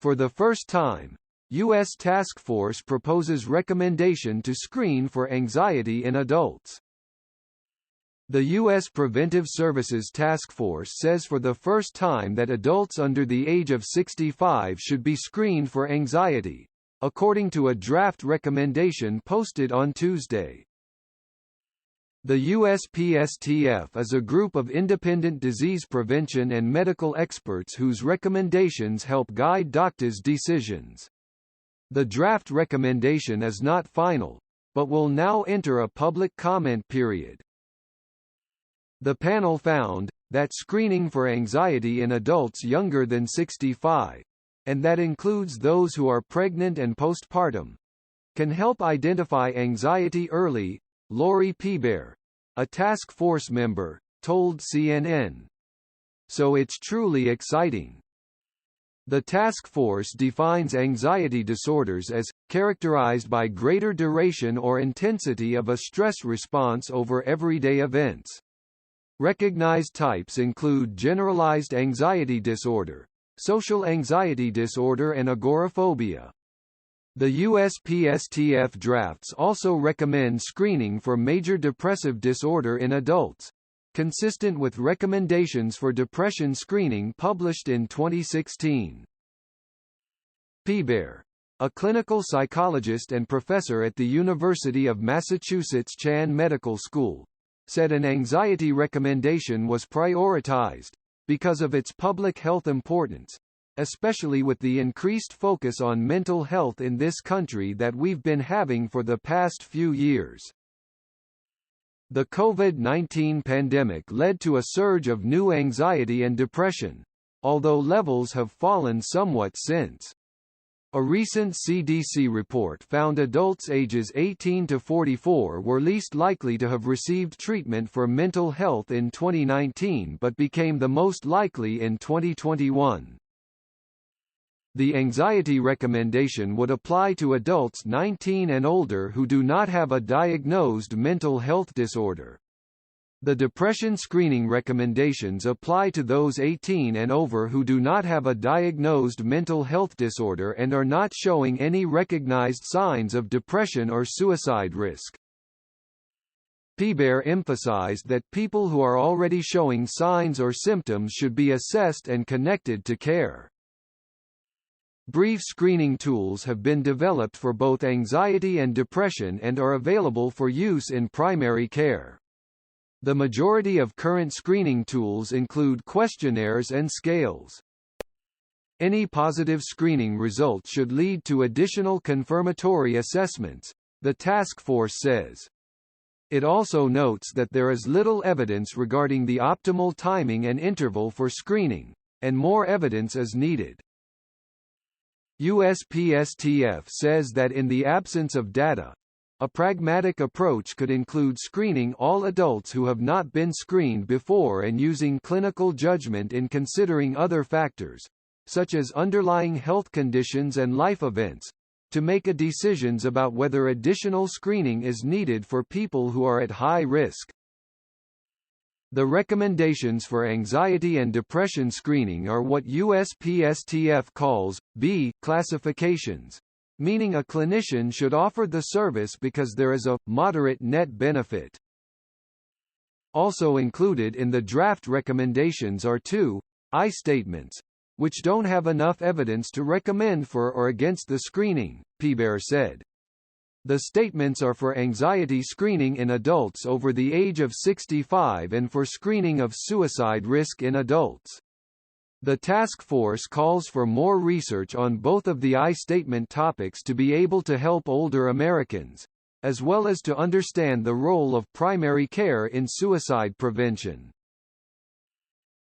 For the first time, U.S. task force proposes recommendation to screen for anxiety in adults. The U.S. Preventive Services Task Force says for the first time that adults under the age of 65 should be screened for anxiety, according to a draft recommendation posted on Tuesday. The USPSTF is a group of independent disease prevention and medical experts whose recommendations help guide doctors' decisions. The draft recommendation is not final, but will now enter a public comment period. The panel found that screening for anxiety in adults younger than 65, and that includes those who are pregnant and postpartum, can help identify anxiety early, Lori Peebear, a task force member, told CNN. So it's truly exciting. The task force defines anxiety disorders as, characterized by greater duration or intensity of a stress response over everyday events. Recognized types include generalized anxiety disorder, social anxiety disorder and agoraphobia. The USPSTF drafts also recommend screening for major depressive disorder in adults, consistent with recommendations for depression screening published in 2016. Peebear, a clinical psychologist and professor at the University of Massachusetts Chan Medical School, said an anxiety recommendation was prioritized because of its public health importance, especially with the increased focus on mental health in this country that we've been having for the past few years. The COVID-19 pandemic led to a surge of new anxiety and depression, although levels have fallen somewhat since. A recent CDC report found adults ages 18 to 44 were least likely to have received treatment for mental health in 2019 but became the most likely in 2021. The anxiety recommendation would apply to adults 19 and older who do not have a diagnosed mental health disorder. The depression screening recommendations apply to those 18 and over who do not have a diagnosed mental health disorder and are not showing any recognized signs of depression or suicide risk. Peebear emphasized that people who are already showing signs or symptoms should be assessed and connected to care. Brief screening tools have been developed for both anxiety and depression and are available for use in primary care. The majority of current screening tools include questionnaires and scales. Any positive screening result should lead to additional confirmatory assessments, the task force says. It also notes that there is little evidence regarding the optimal timing and interval for screening, and more evidence is needed. USPSTF says that in the absence of data, a pragmatic approach could include screening all adults who have not been screened before and using clinical judgment in considering other factors, such as underlying health conditions and life events, to make decisions about whether additional screening is needed for people who are at high risk. The recommendations for anxiety and depression screening are what USPSTF calls B classifications, meaning a clinician should offer the service because there is a moderate net benefit. Also included in the draft recommendations are 2 I statements, which don't have enough evidence to recommend for or against the screening, Peebear said. The statements are for anxiety screening in adults over the age of 65 and for screening of suicide risk in adults. The task force calls for more research on both of the I statement topics to be able to help older Americans, as well as to understand the role of primary care in suicide prevention.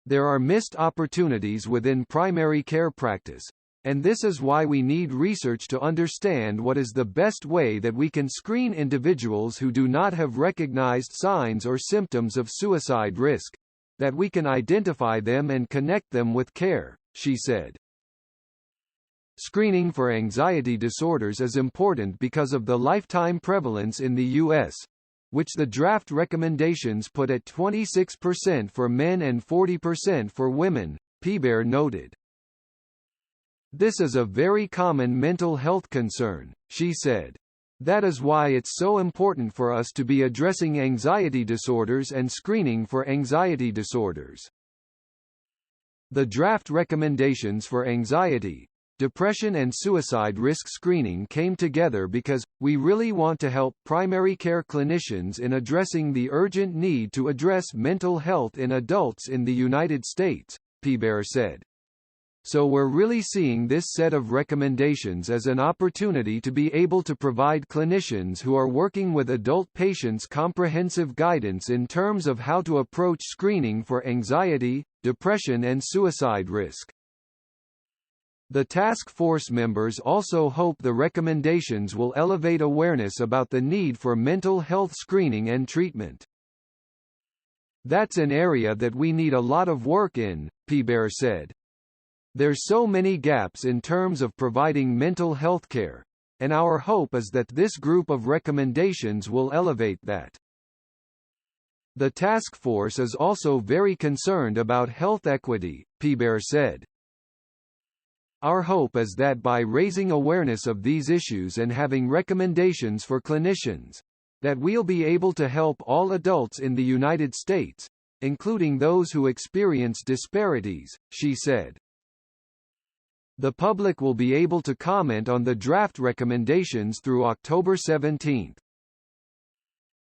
There are missed opportunities within primary care practice, and this is why we need research to understand what is the best way that we can screen individuals who do not have recognized signs or symptoms of suicide risk, that we can identify them and connect them with care, she said. Screening for anxiety disorders is important because of the lifetime prevalence in the U.S., which the draft recommendations put at 26% for men and 40% for women, Peebear noted. This is a very common mental health concern, she said. That is why it's so important for us to be addressing anxiety disorders and screening for anxiety disorders. The draft recommendations for anxiety, depression and suicide risk screening came together because we really want to help primary care clinicians in addressing the urgent need to address mental health in adults in the United States, Pebear said. So we're really seeing this set of recommendations as an opportunity to be able to provide clinicians who are working with adult patients comprehensive guidance in terms of how to approach screening for anxiety, depression and suicide risk. The task force members also hope the recommendations will elevate awareness about the need for mental health screening and treatment. That's an area that we need a lot of work in, Pebear said. There's so many gaps in terms of providing mental health care, and our hope is that this group of recommendations will elevate that. The task force is also very concerned about health equity, Pebear said. Our hope is that by raising awareness of these issues and having recommendations for clinicians, that we'll be able to help all adults in the United States, including those who experience disparities, she said. The public will be able to comment on the draft recommendations through October 17.